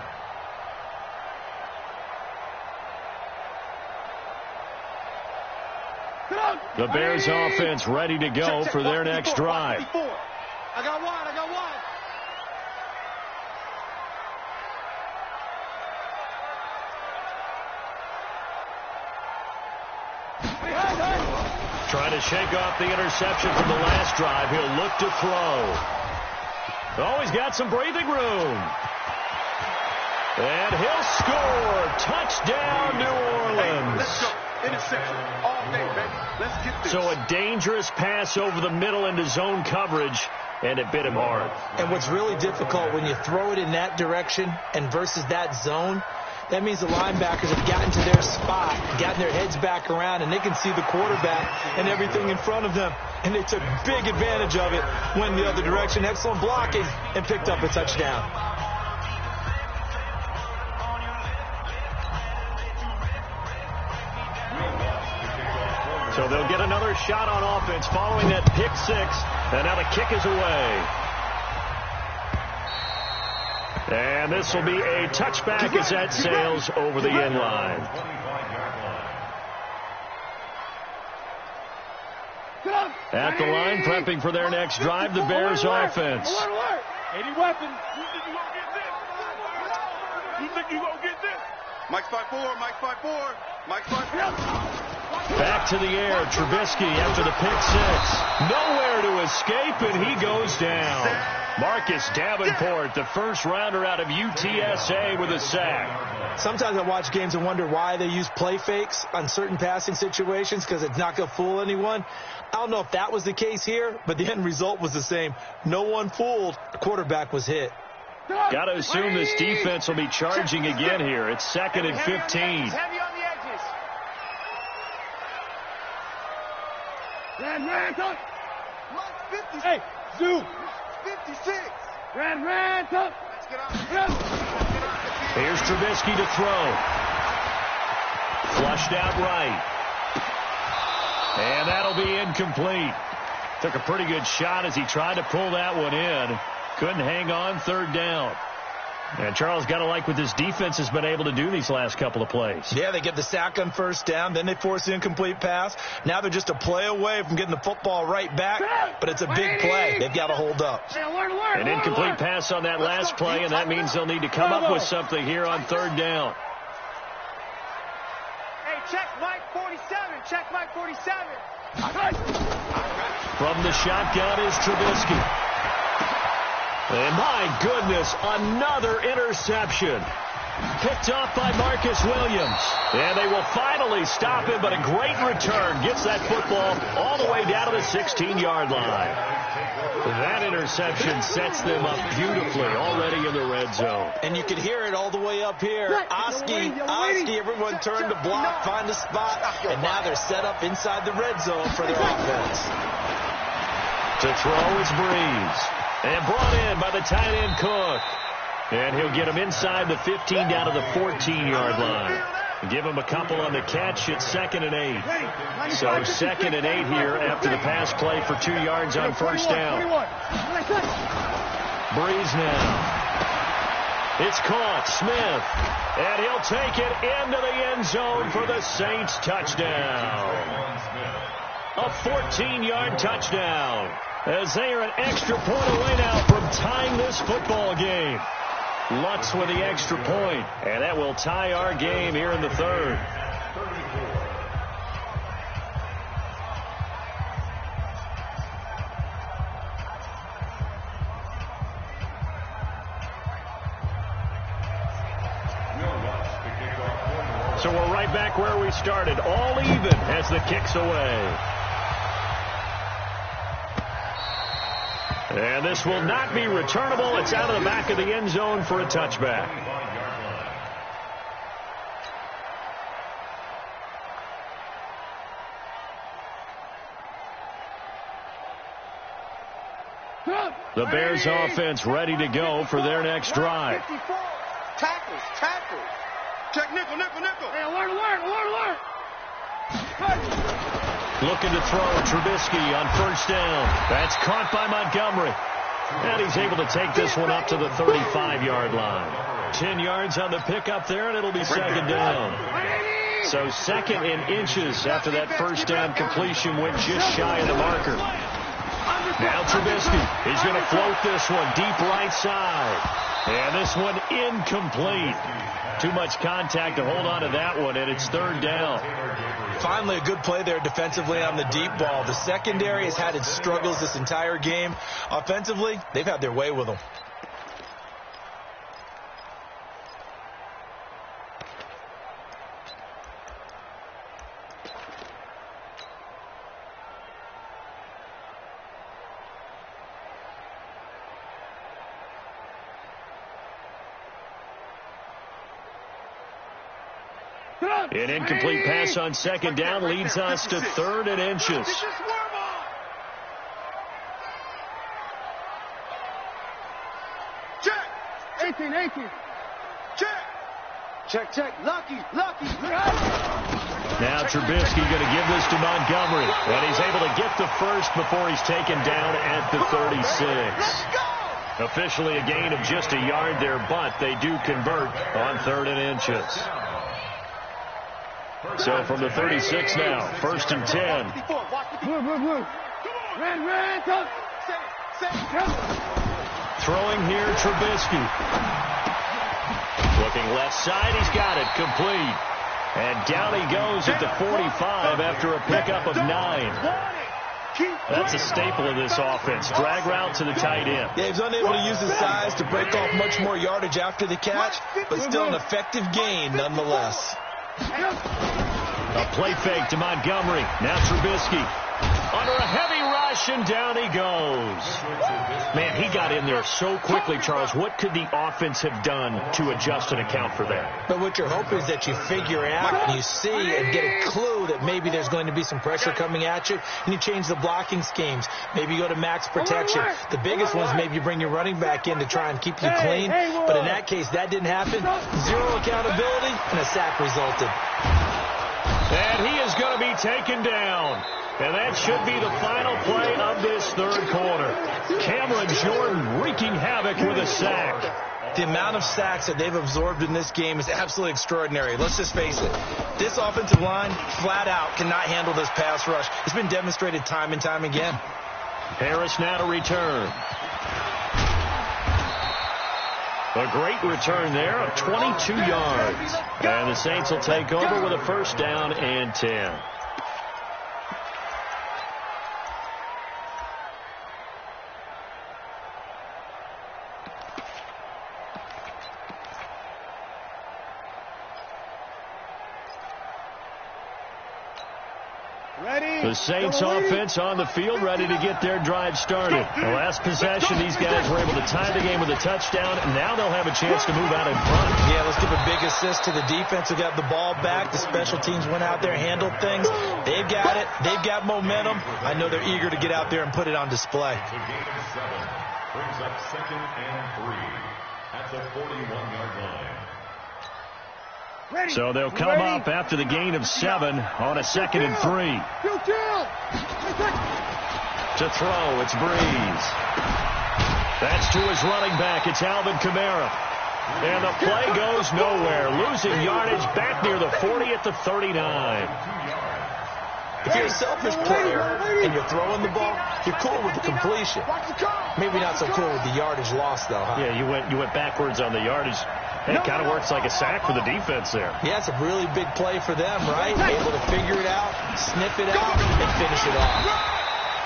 The Bears offense ready to go for their next drive.
I got one.
Trying to shake off the interception from the last drive. He'll look to throw. Oh, he's got some breathing room. And he'll score. Touchdown, New Orleans.
Let's go. Interception all day, baby. Let's get this.
So a dangerous pass over the middle into zone coverage, and it bit him hard.
And what's really difficult when you throw it in that direction and versus that zone, that means the linebackers have gotten to their spot, gotten their heads back around, and they can see the quarterback and everything in front of them. And they took big advantage of it, went the other direction, excellent blocking, and picked up a touchdown.
So they'll get another shot on offense following that pick 6, and now the kick is away. And this will be a touchback as that sails over the end line. At the line, prepping for their next drive, the Bears offense.
80 weapons. You think you gonna get this? Mike's 5'4", Mike's 5'4", Mike's 5'4".
Back to the air, Trubisky after the pick 6. Nowhere to escape, and he goes down. Marcus Davenport, the first rounder out of UTSA with a sack.
Sometimes I watch games and wonder why they use play fakes on certain passing situations because it's not going to fool anyone. I don't know if that was the case here, but the end result was the same. No one fooled. The quarterback was hit.
Got to assume this defense will be charging again here. It's 2nd and 15.
Heavy on the edges. Ran, up. Hey, Zoo. 56. Ran, up.
Here's Trubisky to throw. Flushed out right. And that'll be incomplete. Took a pretty good shot as he tried to pull that one in. Couldn't hang on, 3rd down. And Charles, got to like what this defense has been able to do these last couple of plays.
Yeah, they get the sack on 1st down, then they force the incomplete pass. Now they're just a play away from getting the football right back, but it's a big play. They've got to hold up.
An incomplete pass on that last play, and that means they'll need to come up with something here on 3rd down.
Hey, check Mike 47. Check Mike 47.
From the shotgun is Trubisky. And my goodness, another interception. Picked off by Marcus Williams. And they will finally stop him, but a great return gets that football all the way down to the 16-yard line. That interception sets them up beautifully already in the red zone.
And you can hear it all the way up here. Oski, everyone turned to block, find a spot, and now they're set up inside the red zone for their offense.
To throw is Breeze. And brought in by the tight end Cook. And he'll get him inside the 15 down to the 14-yard line. Give him a couple on the catch. It's 2nd and 8. So 2nd and 8 here after the pass play for 2 yards on first down. Breeze now. It's caught. Smith. And he'll take it into the end zone for the Saints touchdown. A 14-yard touchdown. As they are an extra point away now from tying this football game. Lutz with the extra point, and that will tie our game here in the 3rd. So we're right back where we started, all even as the kick's away. And this will not be returnable. It's out of the back of the end zone for a touchback. The Bears offense ready to go for their next drive.
Tackles. Check nickel. Hey, alert.
Looking to throw Trubisky on first down. That's caught by Montgomery. And he's able to take this one up to the 35-yard line. 10 yards on the pickup there, and it'll be 2nd down. So 2nd and inches after that first down completion went just shy of the marker. Now Trubisky. He's going to float this one deep right side. And this one incomplete. Too much contact to hold on to that one, and it's 3rd down.
Finally, a good play there defensively on the deep ball. The secondary has had its struggles this entire game. Offensively, they've had their way with them.
An incomplete pass on 2nd down leads us to 3rd and inches.
Check. 18. Check. Lucky.
Now Trubisky going to give this to Montgomery. And he's able to get the first before he's taken down at the 36. Officially a gain of just a yard there, but they do convert on 3rd and inches. So from the 36 now, 1st and 10. Throwing here, Trubisky. Looking left side, he's got it, complete. And down he goes at the 45 after a pickup of 9. That's a staple of this offense. Drag route to the tight end.
Yeah, he's unable to use his size to break off much more yardage after the catch, but still an effective gain nonetheless.
A play fake to Montgomery. Now Trubisky. Under a heavy rush, and down he goes. Man, he got in there so quickly, Charles. What could the offense have done to adjust and account for that?
But what you're hoping is that you figure out and you see and get a clue that maybe there's going to be some pressure coming at you, and you change the blocking schemes. Maybe you go to max protection. The biggest one is maybe you bring your running back in to try and keep you clean. But in that case, that didn't happen. Zero accountability, and a sack resulted.
And he is going to be taken down. And that should be the final play of this 3rd quarter. Cameron Jordan wreaking havoc with a sack.
The amount of sacks that they've absorbed in this game is absolutely extraordinary. Let's just face it. This offensive line, flat out, cannot handle this pass rush. It's been demonstrated time and time again.
Harris now to return. A great return there of 22 yards. And the Saints will take over with a 1st down and 10. The Saints offense on the field ready to get their drive started. The last possession, these guys were able to tie the game with a touchdown. Now they'll have a chance to move out in front.
Yeah, let's give a big assist to the defense who got the ball back. The special teams went out there, handled things. They've got it. They've got momentum. I know they're eager to get out there and put it on display.
To gain 7, brings up 2nd and 3 at the 41-yard line.
So they'll come up after the gain of 7 on a 2nd and 3. To throw, it's Breeze. That's to his running back. It's Alvin Kamara. And the play goes nowhere. Losing yardage back near the 40 at the 39.
If you're a selfish player and you're throwing the ball, you're cool with the completion. Maybe not so cool with the yardage loss, though, huh?
Yeah, you went backwards on the yardage. It kind of works like a sack for the defense there.
Yeah, it's a really big play for them, right? Able to figure it out, sniff it out, and finish it off.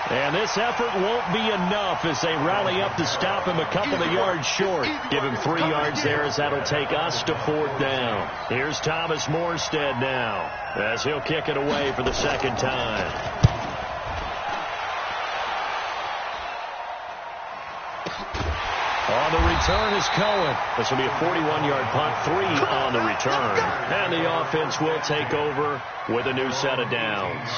And this effort won't be enough as they rally up to stop him a couple of yards short. Give him 3 yards there as that'll take us to 4th down. Here's Thomas Morstead now as he'll kick it away for the 2nd time. On the return is Cohen. This will be a 41-yard punt, 3 on the return. And the offense will take over with a new set of downs.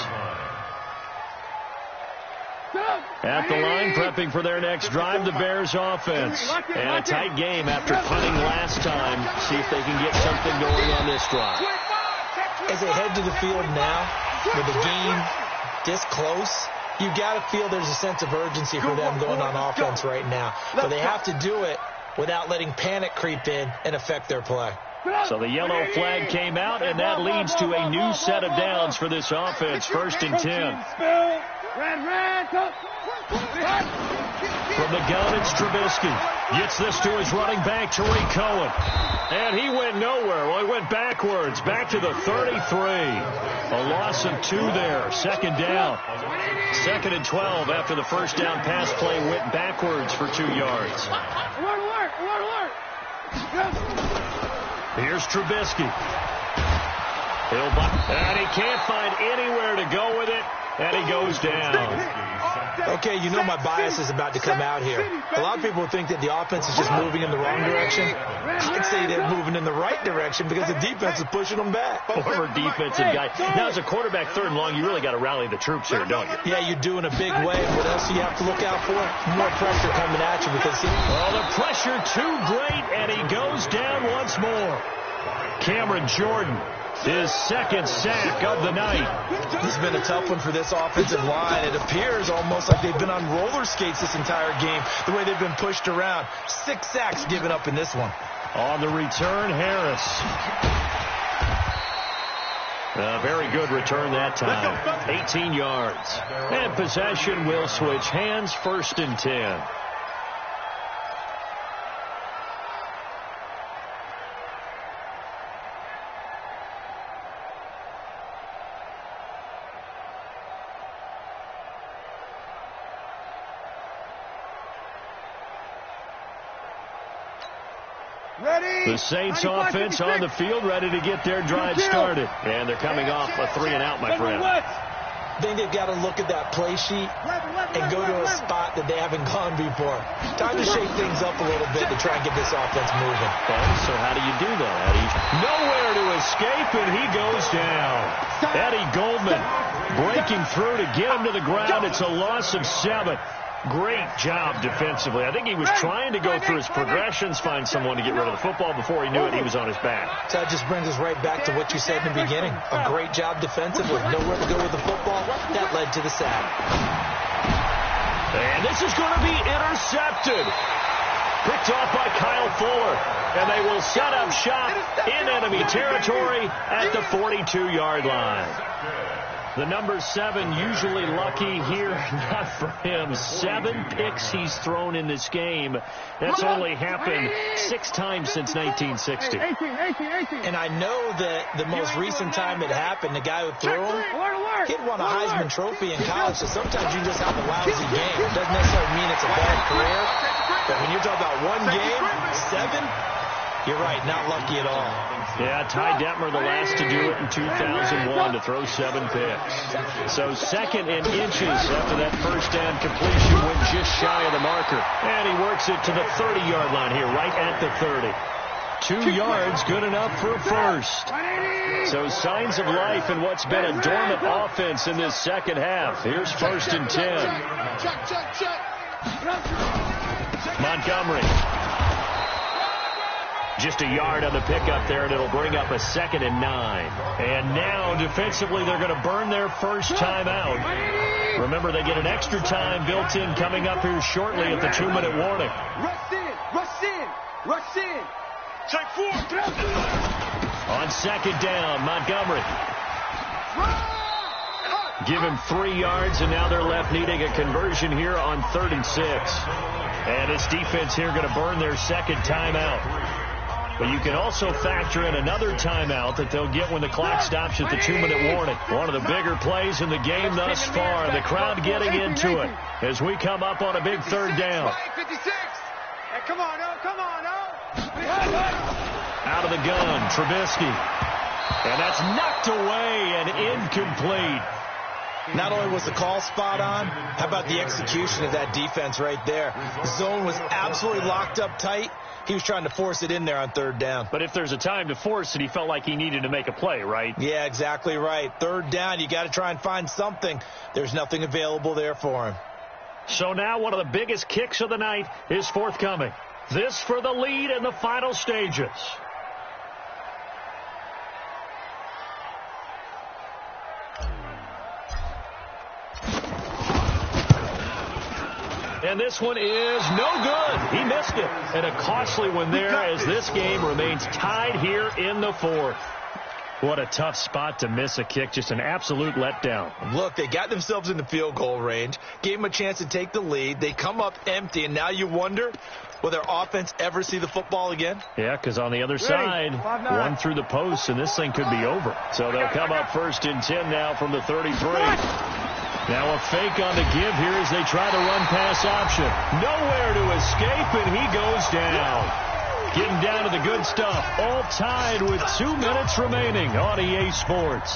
At the line, prepping for their next drive, the Bears offense. And a tight game after punting last time. See if they can get something going on this drive.
As they head to the field now, with the game this close, you got to feel there's a sense of urgency for them going on offense right now. But they have to do it without letting panic creep in and affect their play.
So the yellow flag came out, and that leads to a new set of downs for this offense. 1st and 10. From the gun, it's Trubisky. Gets this to his running back, Tariq Cohen. And he went nowhere. Well, he went backwards, back to the 33. A loss of 2 there. 2nd down. 2nd and 12 after the first down pass play went backwards for 2 yards. Here's Trubisky. And he can't find anywhere to go with it. And he goes down.
Okay, you know my bias is about to come out here. A lot of people think that the offense is just moving in the wrong direction. I'd say they're moving in the right direction because the defense is pushing them back.
Former defensive guy. Now, as a quarterback 3rd and long, you really got to rally the troops here, don't you?
Yeah, you do in a big way. What else do you have to look out for? More pressure coming at you because
the pressure too great, and he goes down once more. Cameron Jordan, his 2nd sack of the night.
This has been a tough one for this offensive line. It appears almost like they've been on roller skates this entire game, the way they've been pushed around. 6 sacks given up in this one.
On the return, Harris. A very good return that time. 18 yards. And possession will switch hands. 1st and 10. The Saints offense on the field, ready to get their drive started. And they're coming off a 3 and out, my friend.
I think they've got to look at that play sheet and go to a spot that they haven't gone before. Time to shake things up a little bit to try and get this offense moving.
Okay, so how do you do that, Eddie? Nowhere to escape, and he goes down. Eddie Goldman breaking through to get him to the ground. It's a loss of 7. Great job defensively. I think he was trying to go through his progressions, find someone to get rid of the football. Before he knew it, he was on his back.
So that just brings us right back to what you said in the beginning. A great job defensively. Nowhere to go with the football. That led to the sack.
And this is going to be intercepted. Picked off by Kyle Fuller. And they will set up shop in enemy territory at the 42-yard line. The number 7 usually lucky here, not for him. 7 picks he's thrown in this game. That's only happened 6 times since 1960.
And I know that the most recent time it happened, the guy who threw him, he'd won a Heisman Trophy in college, so sometimes you just have a lousy game. It doesn't necessarily mean it's a bad career, but when you're talking about one game, 7, you're right, not lucky at all.
Yeah, Ty Detmer, the last to do it in 2001, to throw 7 picks. So 2nd and inches after that first down completion went just shy of the marker. And he works it to the 30-yard line here, right at the 30. 2 yards, good enough for a first. So signs of life in what's been a dormant offense in this second half. Here's 1st and 10. Montgomery. Just a yard on the pickup there, and it'll bring up a 2nd and 9. And now, defensively, they're going to burn their first timeout. Remember, they get an extra time built in coming up here shortly at the 2-minute warning.
Rush in, rush in, rush in.
Take 4.
On 2nd down, Montgomery. Give him 3 yards, and now they're left needing a conversion here on 3rd and 6. And this defense here going to burn their 2nd timeout. But you can also factor in another timeout that they'll get when the clock stops at the 2-minute warning. One of the bigger plays in the game thus far. The crowd getting into it as we come up on a big 3rd down.
56. Hey, come on, oh, come on, oh.
Out of the gun, Trubisky. And that's knocked away and incomplete.
Not only was the call spot on, how about the execution of that defense right there? The zone was absolutely locked up tight. He was trying to force it in there on 3rd down.
But if there's a time to force it, he felt like he needed to make a play, right?
Yeah, exactly right. 3rd down, you got to try and find something. There's nothing available there for him.
So now one of the biggest kicks of the night is forthcoming. This for the lead in the final stages. And this one is no good. He missed it. And a costly one there as this game remains tied here in the 4th. What a tough spot to miss a kick. Just an absolute letdown.
Look, they got themselves in the field goal range, gave them a chance to take the lead. They come up empty, and now you wonder, will their offense ever see the football again?
Yeah, because on the other side, one through the post, and this thing could be over. So they'll come up 1st and 10 now from the 33. Now a fake on the give here as they try to run pass option. Nowhere to escape, and he goes down. Getting down to the good stuff. All tied with 2 minutes remaining on EA Sports.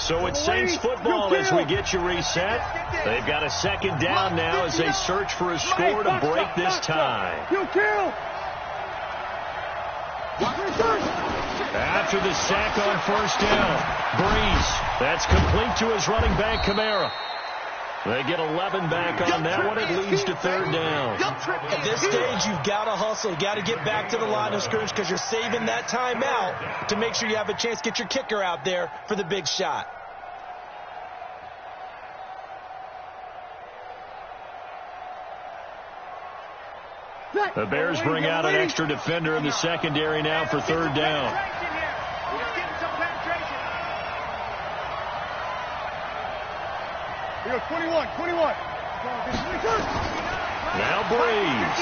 So it's Saints football as we get you reset. They've got a 2nd down now as they search for a score to break this tie. After the sack on 1st down, Breeze. That's complete to his running back, Kamara. They get 11 back on that one. It leads to 3rd down.
At this stage, you've got to hustle. You've got to get back to the line of scrimmage because you're saving that timeout to make sure you have a chance to get your kicker out there for the big shot.
The Bears bring out an extra defender in the secondary now for 3rd down.
We go 21.
Now Breeze.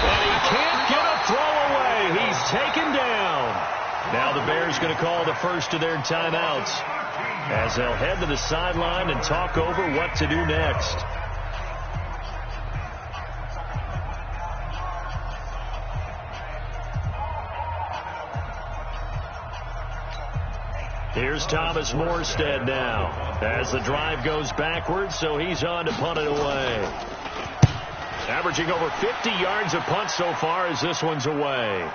And he can't get a throw away. He's taken down. Now the Bears going to call the first of their timeouts as they'll head to the sideline and talk over what to do next. Here's Thomas Morstead now as the drive goes backwards, so he's on to punt it away. Averaging over 50 yards of punt so far as this one's away.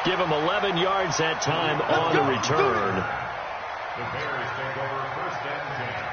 Give him 11 yards that time on the return.
The Bears take over 1st and 10.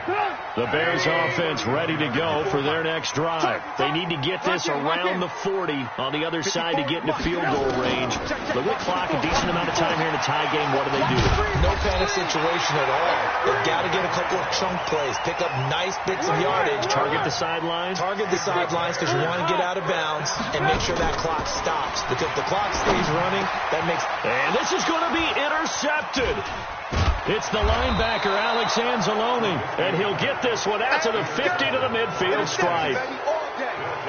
The Bears offense ready to go for their next drive. They need to get this around the 40 on the other side to get into field goal range. Look at the clock, a decent amount of time here in a tie game. What do they do?
No panic situation at all. They've got to get a couple of chunk plays, pick up nice bits of yardage.
Target the sidelines?
Target the sidelines because you want to get out of bounds and make sure that clock stops. Because if the clock stays running, that makes...
And this is going to be intercepted. It's the linebacker, Alex Anzalone, and he'll get this one out to the 50 to the midfield stripe.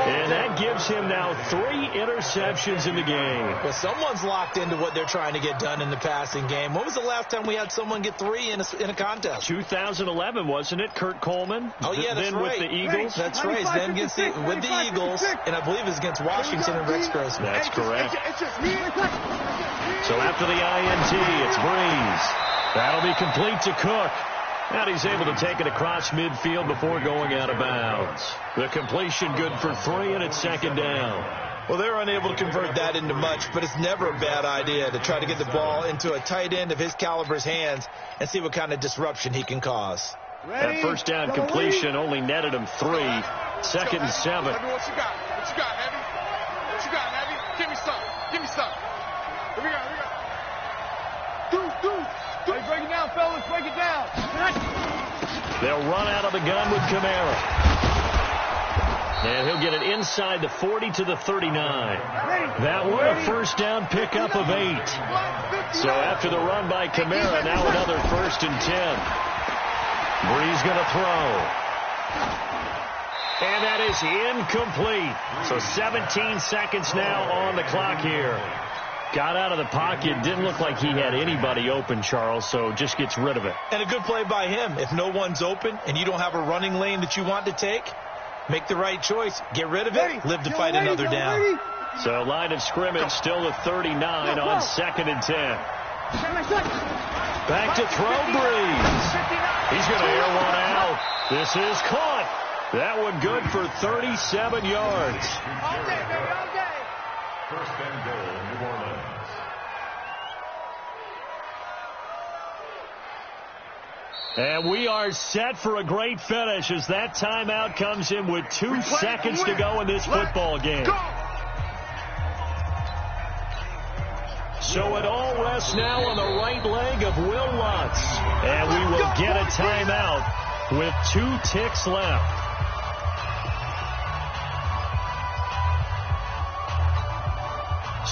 And that gives him now 3 interceptions in the game.
Well, someone's locked into what they're trying to get done in the passing game. When was the last time we had someone get 3 in a contest?
2011, wasn't it? Kurt Coleman?
Oh, yeah, that's
then
right.
with the Eagles?
That's right. Then against with the Eagles, and I believe it's against Washington and Rex Grossman.
That's correct. So after the INT, it's Breeze. That'll be complete to Cook. And he's able to take it across midfield before going out of bounds. The completion good for 3, and it's 2nd down.
Well, they're unable to convert that into much, but it's never a bad idea to try to get the ball into a tight end of his caliber's hands and see what kind of disruption he can cause.
That first down completion only netted him 3. 2nd and 7.
What you got? What you got, Heavy? What you got, Heavy? Give me some. Give me some. Here we go.
Hey, break it down, fellas. Break it down.
They'll run out of the gun with Kamara. And he'll get it inside the 40 to the 39. That one a first down pickup of 8. So after the run by Kamara, now another 1st and 10. Bree's going to throw. And that is incomplete. So 17 seconds now on the clock here. Got out of the pocket. Didn't look like he had anybody open, Charles, so just gets rid of it.
And a good play by him. If no one's open and you don't have a running lane that you want to take, make the right choice. Get rid of it. Live to fight another down.
So line of scrimmage still at 39 on 2nd and 10. Back to throw, Breeze. He's going to air one out. This is caught. That one good for 37 yards.
All day, baby, all day.
1st and goal, New Orleans.
And we are set for a great finish as that timeout comes in with 2 seconds to go in this football game. So it all rests now on the right leg of Will Lutz. And we will get a timeout with 2 ticks left.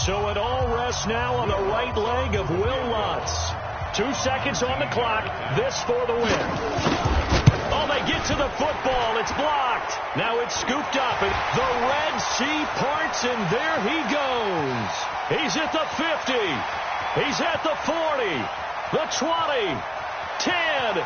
So it all rests now on the right leg of Will Lutz. 2 seconds on the clock. This for the win. Oh, they get to the football. It's blocked. Now it's scooped up. And the Red Sea parts, and there he goes. He's at the 50. He's at the 40. The 20. 10.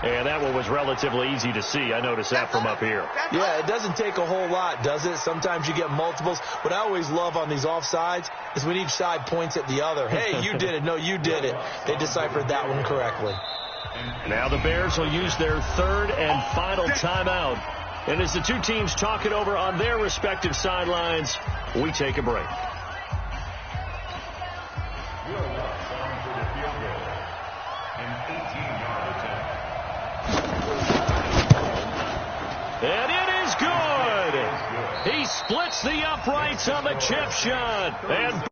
And that one was relatively easy to see. I noticed that from up here.
Yeah, it doesn't take a whole lot, does it? Sometimes you get multiples. What I always love on these offsides is when each side points at the other. Hey, you did it. No, you did it. They deciphered that one correctly.
Now the Bears will use their 3rd and final timeout. And as the 2 teams talk it over on their respective sidelines, we take a break. And it is good. He splits the uprights on the chip shot. And